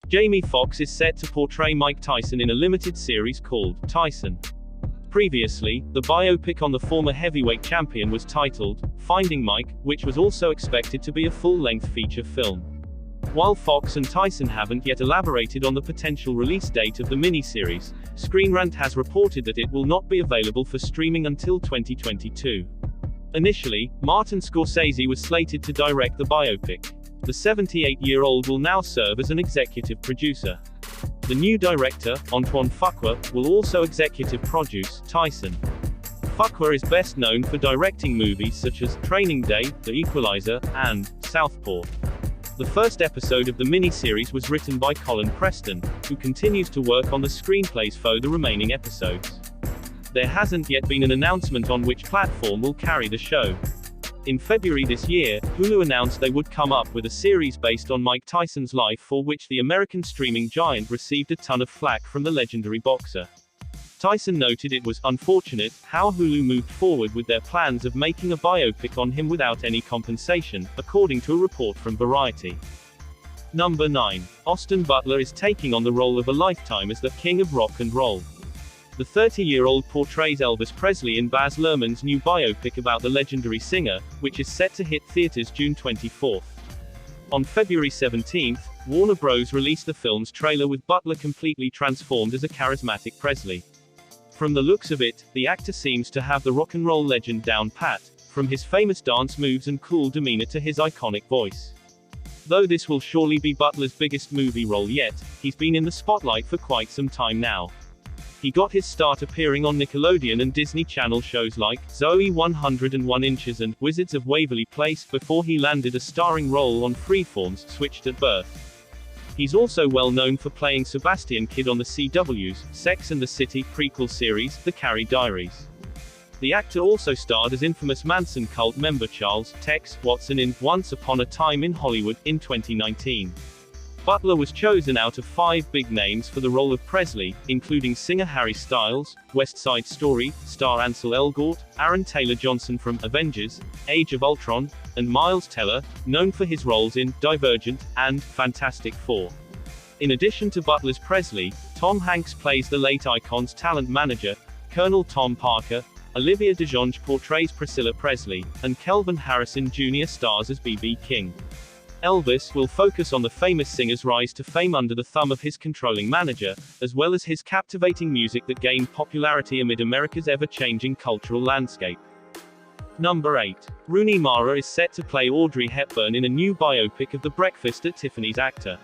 Jamie Foxx is set to portray Mike Tyson in a limited series called Tyson. Previously, the biopic on the former heavyweight champion was titled Finding Mike, which was also expected to be a full-length feature film. While Fox and Tyson haven't yet elaborated on the potential release date of the miniseries, Screen Rant has reported that it will not be available for streaming until 2022. Initially, Martin Scorsese was slated to direct the biopic. The 78-year-old will now serve as an executive producer. The new director, Antoine Fuqua, will also executive produce Tyson. Fuqua is best known for directing movies such as Training Day, The Equalizer, and Southpaw. The first episode of the miniseries was written by Colin Preston, who continues to work on the screenplays for the remaining episodes. There hasn't yet been an announcement on which platform will carry the show. In February this year, Hulu announced they would come up with a series based on Mike Tyson's life, for which the American streaming giant received a ton of flack from the legendary boxer. Tyson noted it was unfortunate how Hulu moved forward with their plans of making a biopic on him without any compensation, according to a report from Variety. Number 9. Austin Butler is taking on the role of a lifetime as the king of rock and roll. The 30-year-old portrays Elvis Presley in Baz Luhrmann's new biopic about the legendary singer, which is set to hit theaters June 24. On February 17, Warner Bros. Released the film's trailer with Butler completely transformed as a charismatic Presley. From the looks of it, the actor seems to have the rock and roll legend down pat, from his famous dance moves and cool demeanor to his iconic voice. Though this will surely be Butler's biggest movie role yet, he's been in the spotlight for quite some time now. He got his start appearing on Nickelodeon and Disney Channel shows like Zoe 101 Inches and Wizards of Waverly Place before he landed a starring role on Freeform's Switched at Birth. He's also well known for playing Sebastian Kidd on the CW's Sex and the City prequel series, The Carrie Diaries. The actor also starred as infamous Manson cult member Charles Tex Watson in Once Upon a Time in Hollywood in 2019. Butler was chosen out of 5 big names for the role of Presley, including singer Harry Styles, West Side Story star Ansel Elgort, Aaron Taylor Johnson from Avengers, Age of Ultron, and Miles Teller, known for his roles in Divergent and Fantastic Four. In addition to Butler's Presley, Tom Hanks plays the late icon's talent manager, Colonel Tom Parker, Olivia DeJonge portrays Priscilla Presley, and Kelvin Harrison Jr. stars as B.B. King. Elvis will focus on the famous singer's rise to fame under the thumb of his controlling manager, as well as his captivating music that gained popularity amid America's ever-changing cultural landscape. Number 8. Rooney Mara is set to play Audrey Hepburn in a new biopic of the Breakfast at Tiffany's actor.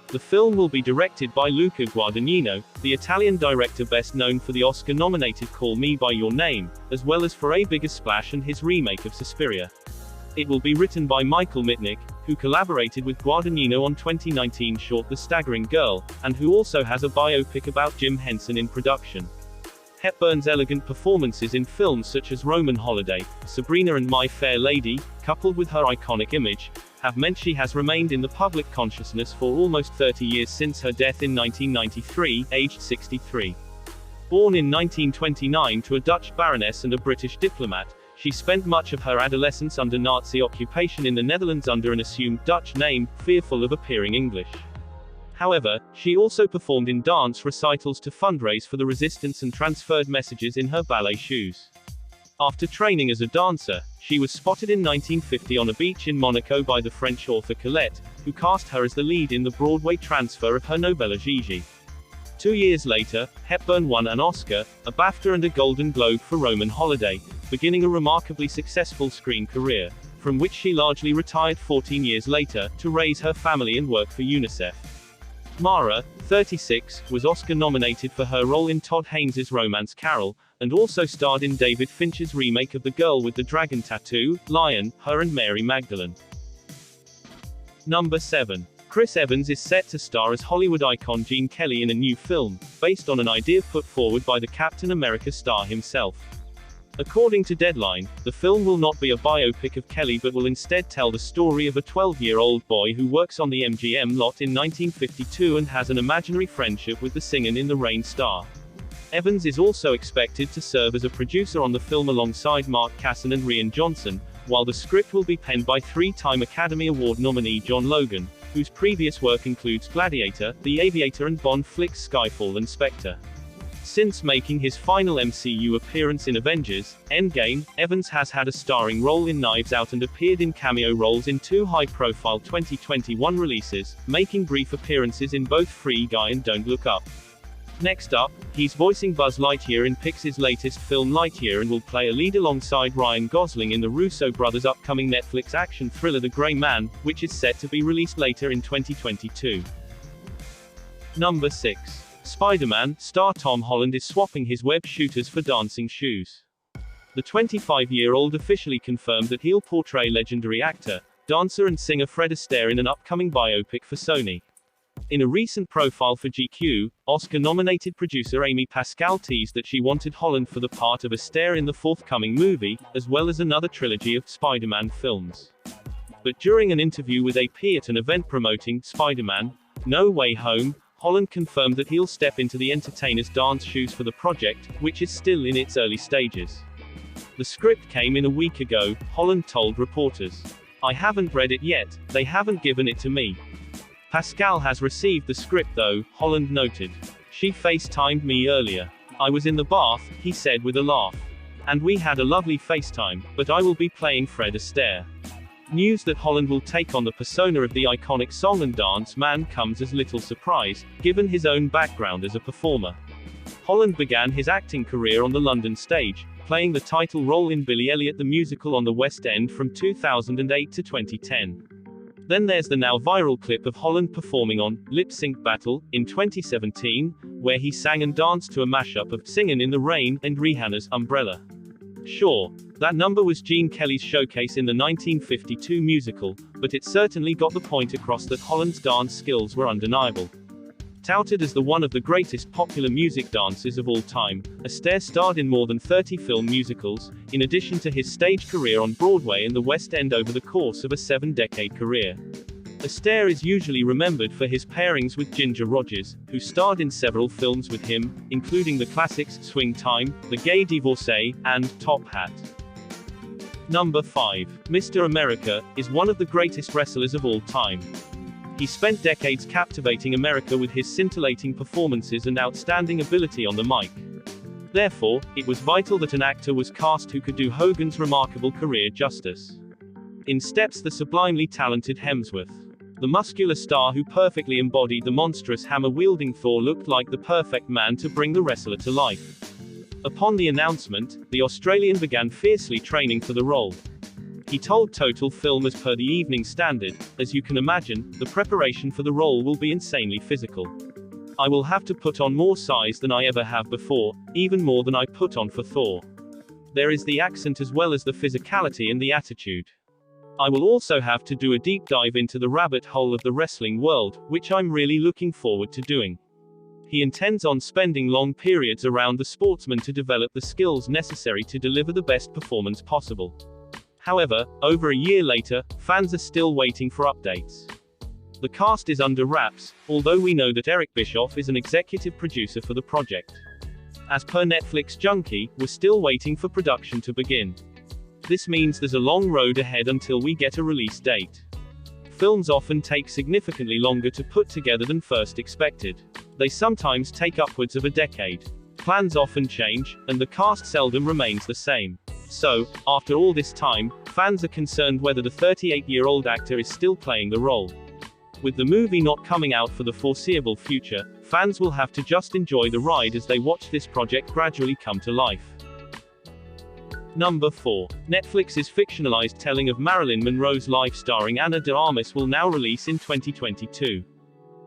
The film will be directed by Luca Guadagnino, the Italian director best known for the Oscar-nominated Call Me By Your Name, as well as for A Bigger Splash and his remake of Suspiria. It will be written by Michael Mitnick, who collaborated with Guadagnino on 2019 short The Staggering Girl, and who also has a biopic about Jim Henson in production. Hepburn's elegant performances in films such as Roman Holiday, Sabrina and My Fair Lady, coupled with her iconic image, have meant she has remained in the public consciousness for almost 30 years since her death in 1993, aged 63. Born in 1929 to a Dutch baroness and a British diplomat, she spent much of her adolescence under Nazi occupation in the Netherlands under an assumed Dutch name, fearful of appearing English. However, she also performed in dance recitals to fundraise for the resistance and transferred messages in her ballet shoes. After training as a dancer, she was spotted in 1950 on a beach in Monaco by the French author Colette, who cast her as the lead in the Broadway transfer of her novella Gigi. 2 years later, Hepburn won an Oscar, a BAFTA and a Golden Globe for Roman Holiday, beginning a remarkably successful screen career, from which she largely retired 14 years later, to raise her family and work for UNICEF. Mara, 36, was Oscar-nominated for her role in Todd Haynes' romance Carol, and also starred in David Fincher's remake of The Girl with the Dragon Tattoo, Lion, Her and Mary Magdalene. Number 7. Chris Evans is set to star as Hollywood icon Gene Kelly in a new film, based on an idea put forward by the Captain America star himself. According to Deadline, the film will not be a biopic of Kelly but will instead tell the story of a 12-year-old boy who works on the MGM lot in 1952 and has an imaginary friendship with the singer in the Rain star. Evans is also expected to serve as a producer on the film alongside Mark Kasdan and Rian Johnson, while the script will be penned by 3-time Academy Award nominee John Logan, whose previous work includes Gladiator, The Aviator and Bond flicks Skyfall and Spectre. Since making his final MCU appearance in Avengers: Endgame, Evans has had a starring role in Knives Out and appeared in cameo roles in two high-profile 2021 releases, making brief appearances in both Free Guy and Don't Look Up. Next up, he's voicing Buzz Lightyear in Pixar's latest film Lightyear and will play a lead alongside Ryan Gosling in the Russo brothers' upcoming Netflix action thriller The Gray Man, which is set to be released later in 2022. Number 6. Spider-Man star Tom Holland is swapping his web shooters for dancing shoes. The 25-year-old officially confirmed that he'll portray legendary actor, dancer and singer Fred Astaire in an upcoming biopic for Sony. In a recent profile for GQ, Oscar-nominated producer Amy Pascal teased that she wanted Holland for the part of Astaire in the forthcoming movie, as well as another trilogy of Spider-Man films. But during an interview with AP at an event promoting Spider-Man: No Way Home, Holland confirmed that he'll step into the entertainer's dance shoes for the project, which is still in its early stages. The script came in a week ago, Holland told reporters. I haven't read it yet, they haven't given it to me. Pascal has received the script though, Holland noted. She FaceTimed me earlier. I was in the bath, he said with a laugh. And we had a lovely FaceTime, but I will be playing Fred Astaire. News that Holland will take on the persona of the iconic song and dance man comes as little surprise, given his own background as a performer. Holland began his acting career on the London stage, playing the title role in Billy Elliot the Musical on the West End from 2008 to 2010. Then there's the now viral clip of Holland performing on Lip Sync Battle in 2017, where he sang and danced to a mashup of Singin' in the Rain and Rihanna's Umbrella. Sure, that number was Gene Kelly's showcase in the 1952 musical, but it certainly got the point across that Holland's dance skills were undeniable. Touted as one of the greatest popular music dancers of all time, Astaire starred in more than 30 film musicals, in addition to his stage career on Broadway and the West End over the course of a 7-decade career. Astaire is usually remembered for his pairings with Ginger Rogers, who starred in several films with him, including the classics Swing Time, The Gay Divorcee, and Top Hat. Number 5. Mr. America is one of the greatest wrestlers of all time. He spent decades captivating America with his scintillating performances and outstanding ability on the mic. Therefore, it was vital that an actor was cast who could do Hogan's remarkable career justice. In steps the sublimely talented Hemsworth. The muscular star who perfectly embodied the monstrous hammer-wielding Thor looked like the perfect man to bring the wrestler to life. Upon the announcement, the Australian began fiercely training for the role. He told Total Film as per the Evening Standard, as you can imagine, the preparation for the role will be insanely physical. I will have to put on more size than I ever have before, even more than I put on for Thor. There is the accent as well as the physicality and the attitude. I will also have to do a deep dive into the rabbit hole of the wrestling world, which I'm really looking forward to doing. He intends on spending long periods around the sportsman to develop the skills necessary to deliver the best performance possible. However, over a year later, fans are still waiting for updates. The cast is under wraps, although we know that Eric Bischoff is an executive producer for the project. As per Netflix Junkie, we're still waiting for production to begin. This means there's a long road ahead until we get a release date. Films often take significantly longer to put together than first expected. They sometimes take upwards of a decade. Plans often change, and the cast seldom remains the same. So, after all this time, fans are concerned whether the 38-year-old actor is still playing the role. With the movie not coming out for the foreseeable future, fans will have to just enjoy the ride as they watch this project gradually come to life. Number 4. Netflix's fictionalized telling of Marilyn Monroe's life starring Ana de Armas will now release in 2022.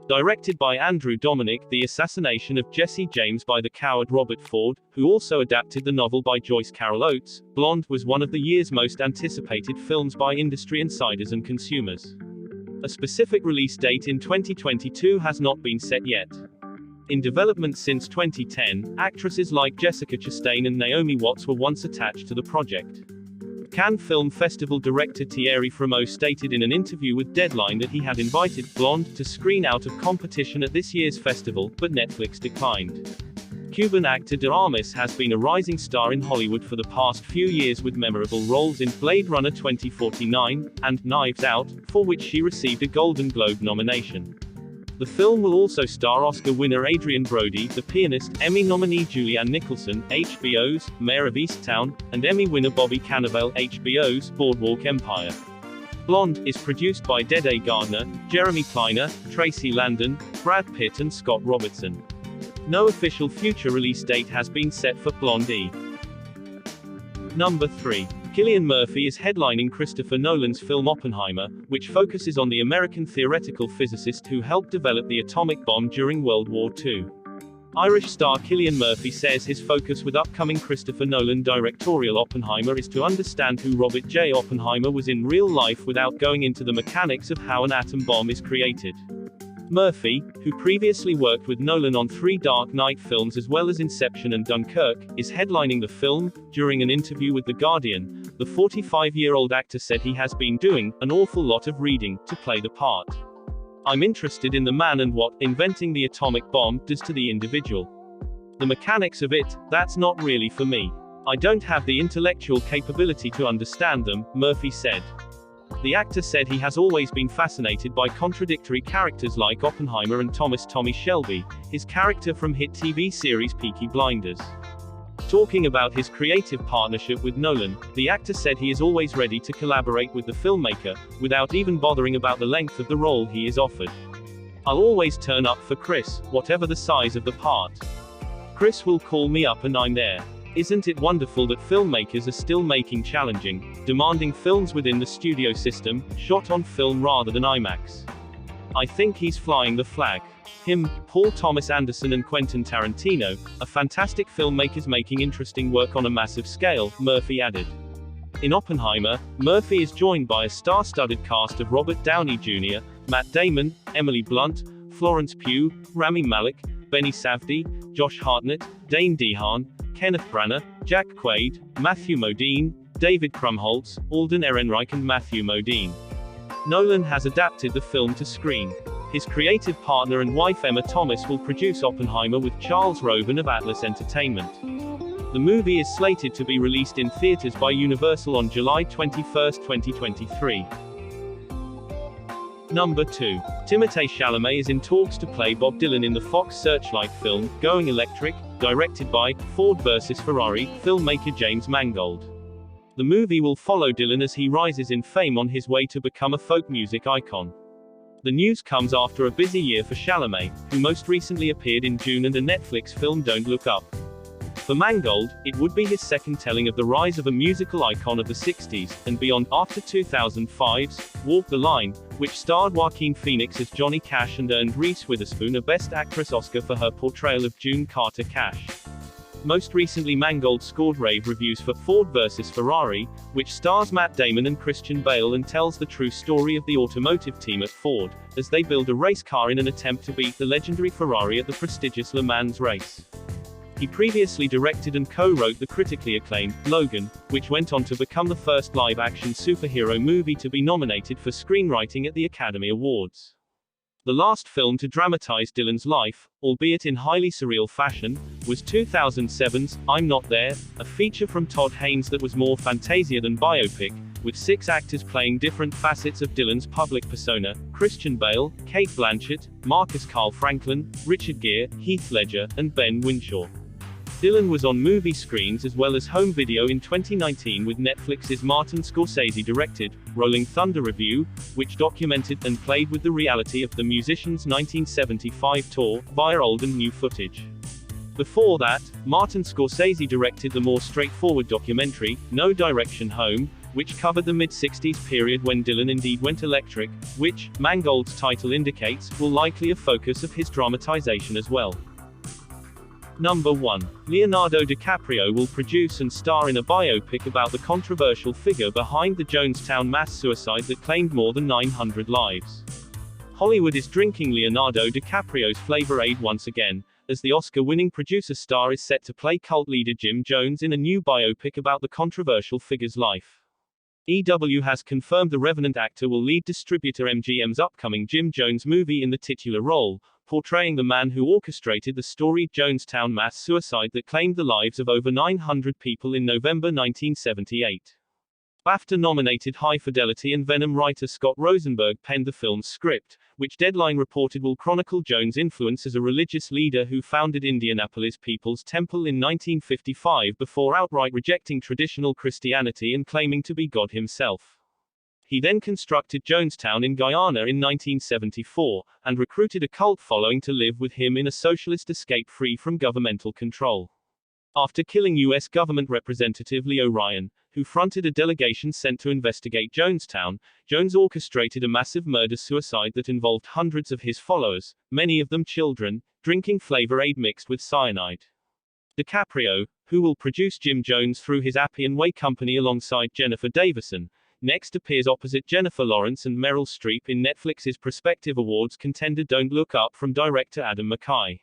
Directed by Andrew Dominic, the assassination of Jesse James by the coward Robert Ford, who also adapted the novel by Joyce Carol Oates, Blonde was one of the year's most anticipated films by industry insiders and consumers. A specific release date in 2022 has not been set yet. In development since 2010, actresses like Jessica Chastain and Naomi Watts were once attached to the project. Cannes Film Festival director Thierry Frémaux stated in an interview with Deadline that he had invited Blonde to screen out of competition at this year's festival, but Netflix declined. Cuban actor de Armas has been a rising star in Hollywood for the past few years with memorable roles in Blade Runner 2049 and Knives Out, for which she received a Golden Globe nomination. The film will also star Oscar winner Adrien Brody, the pianist, Emmy nominee Julianne Nicholson, HBO's Mayor of Easttown, and Emmy winner Bobby Cannavale, HBO's Boardwalk Empire. Blonde is produced by Dede Gardner, Jeremy Kleiner, Tracy Landon, Brad Pitt and Scott Robertson. No official future release date has been set for Blondie. Number 3. Cillian Murphy is headlining Christopher Nolan's film Oppenheimer, which focuses on the American theoretical physicist who helped develop the atomic bomb during World War II. Irish star Cillian Murphy says his focus with upcoming Christopher Nolan directorial Oppenheimer is to understand who Robert J. Oppenheimer was in real life without going into the mechanics of how an atom bomb is created. Murphy, who previously worked with Nolan on 3 Dark Knight films as well as Inception and Dunkirk, is headlining the film. During an interview with The Guardian, the 45-year-old actor said he has been doing an awful lot of reading to play the part. I'm interested in the man and what inventing the atomic bomb does to the individual. The mechanics of it, that's not really for me. I don't have the intellectual capability to understand them, Murphy said. The actor said he has always been fascinated by contradictory characters like Oppenheimer and Thomas "Tommy" Shelby, his character from hit TV series Peaky Blinders. Talking about his creative partnership with Nolan, the actor said he is always ready to collaborate with the filmmaker, without even bothering about the length of the role he is offered. I'll always turn up for Chris, whatever the size of the part. Chris will call me up and I'm there. Isn't it wonderful that filmmakers are still making challenging, demanding films within the studio system, shot on film rather than IMAX? I think he's flying the flag. Him, Paul Thomas Anderson and Quentin Tarantino, are fantastic filmmakers making interesting work on a massive scale, Murphy added. In Oppenheimer, Murphy is joined by a star-studded cast of Robert Downey Jr., Matt Damon, Emily Blunt, Florence Pugh, Rami Malek, Benny Safdie, Josh Hartnett, Dane DeHaan, Kenneth Branagh, Jack Quaid, Matthew Modine, David Krumholtz, Alden Ehrenreich and Matthew Modine. Nolan has adapted the film to screen. His creative partner and wife Emma Thomas will produce Oppenheimer with Charles Roven of Atlas Entertainment. The movie is slated to be released in theaters by Universal on July 21, 2023. Number 2. Timothée Chalamet is in talks to play Bob Dylan in the FOXX Searchlight film, Going Electric, directed by Ford vs. Ferrari filmmaker James Mangold. The movie will follow Dylan as he rises in fame on his way to become a folk music icon. The news comes after a busy year for Chalamet, who most recently appeared in Dune and a Netflix film Don't Look Up. For Mangold, it would be his second telling of the rise of a musical icon of the 60s and beyond, after 2005's Walk the Line, which starred Joaquin Phoenix as Johnny Cash and earned Reese Witherspoon a Best Actress Oscar for her portrayal of June Carter Cash. Most recently, Mangold scored rave reviews for Ford vs. Ferrari, which stars Matt Damon and Christian Bale and tells the true story of the automotive team at Ford, as they build a race car in an attempt to beat the legendary Ferrari at the prestigious Le Mans race. He previously directed and co-wrote the critically acclaimed Logan, which went on to become the first live-action superhero movie to be nominated for screenwriting at the Academy Awards. The last film to dramatize Dylan's life, albeit in highly surreal fashion, was 2007's I'm Not There, a feature from Todd Haynes that was more fantasia than biopic, with 6 actors playing different facets of Dylan's public persona: Christian Bale, Cate Blanchett, Marcus Carl Franklin, Richard Gere, Heath Ledger, and Ben Whishaw. Dylan was on movie screens as well as home video in 2019 with Netflix's Martin Scorsese-directed Rolling Thunder Review, which documented and played with the reality of the musician's 1975 tour, via old and new footage. Before that, Martin Scorsese directed the more straightforward documentary, No Direction Home, which covered the mid-60s period when Dylan indeed went electric, which, Mangold's title indicates, will likely a focus of his dramatization as well. Number 1. Leonardo DiCaprio will produce and star in a biopic about the controversial figure behind the Jonestown mass suicide that claimed more than 900 lives. Hollywood is drinking Leonardo DiCaprio's Flavor Aid once again, as the Oscar-winning producer star is set to play cult leader Jim Jones in a new biopic about the controversial figure's life. EW has confirmed the Revenant actor will lead distributor MGM's upcoming Jim Jones movie in the titular role, portraying the man who orchestrated the storied Jonestown mass suicide that claimed the lives of over 900 people in November 1978. BAFTA-nominated high-fidelity and Venom writer Scott Rosenberg penned the film's script, which Deadline reported will chronicle Jones' influence as a religious leader who founded Indianapolis People's Temple in 1955 before outright rejecting traditional Christianity and claiming to be God himself. He then constructed Jonestown in Guyana in 1974, and recruited a cult following to live with him in a socialist escape free from governmental control. After killing U.S. government representative Leo Ryan, who fronted a delegation sent to investigate Jonestown, Jones orchestrated a massive murder-suicide that involved hundreds of his followers, many of them children, drinking flavor aid mixed with cyanide. DiCaprio, who will produce Jim Jones through his Appian Way company alongside Jennifer Davison, next appears opposite Jennifer Lawrence and Meryl Streep in Netflix's prospective awards contender Don't Look Up from director Adam McKay.